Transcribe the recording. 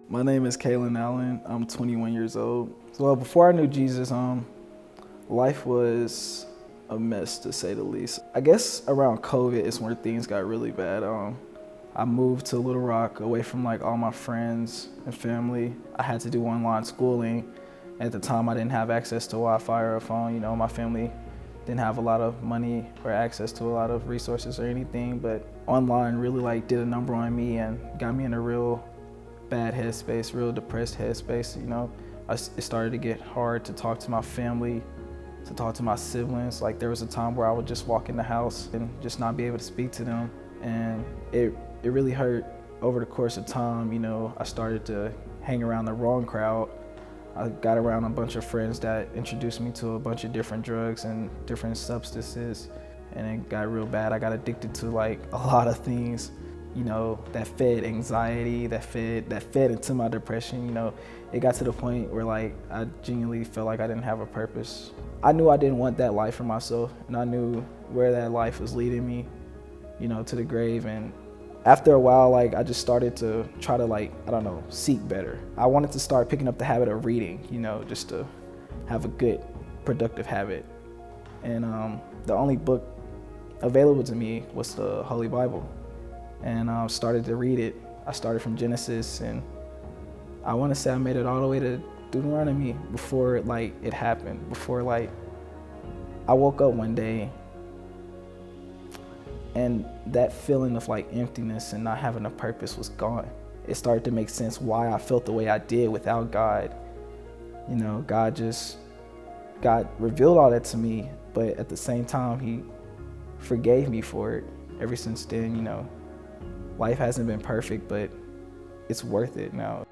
My name is Kaelon Allen. I'm 21 years old. So before I knew Jesus, life was a mess to say the least. I guess around COVID is when things got really bad. I moved to Little Rock away from like all my friends and family. I had to do online schooling. At the time, I didn't have access to Wi-Fi or a phone. You know, my family didn't have a lot of money or access to a lot of resources or anything, but online really like did a number on me and got me in a real bad headspace, real depressed headspace. You know, it started to get hard to talk to my family, to talk to my siblings. Like there was a time where I would just walk in the house and just not be able to speak to them. And it really hurt over the course of time. You know, I started to hang around the wrong crowd. I got around a bunch of friends that introduced me to a bunch of different drugs and different substances, and it got real bad. I got addicted to like a lot of things, you know, that fed anxiety, that fed into my depression. You know, it got to the point where like I genuinely felt like I didn't have a purpose. I knew I didn't want that life for myself, and I knew where that life was leading me, you know, to the grave. And after a while, like I just started to try to like, I don't know, seek better. I wanted to start picking up the habit of reading, you know, just to have a good, productive habit. And the only book available to me was the Holy Bible. And I started to read it. I started from Genesis, and I want to say I made it all the way to Deuteronomy before like it happened. Before like I woke up one day, and that feeling of like emptiness and not having a purpose was gone. It started to make sense why I felt the way I did without God. You know, God revealed all that to me, but at the same time, He forgave me for it. Ever since then, you know, life hasn't been perfect, but it's worth it now.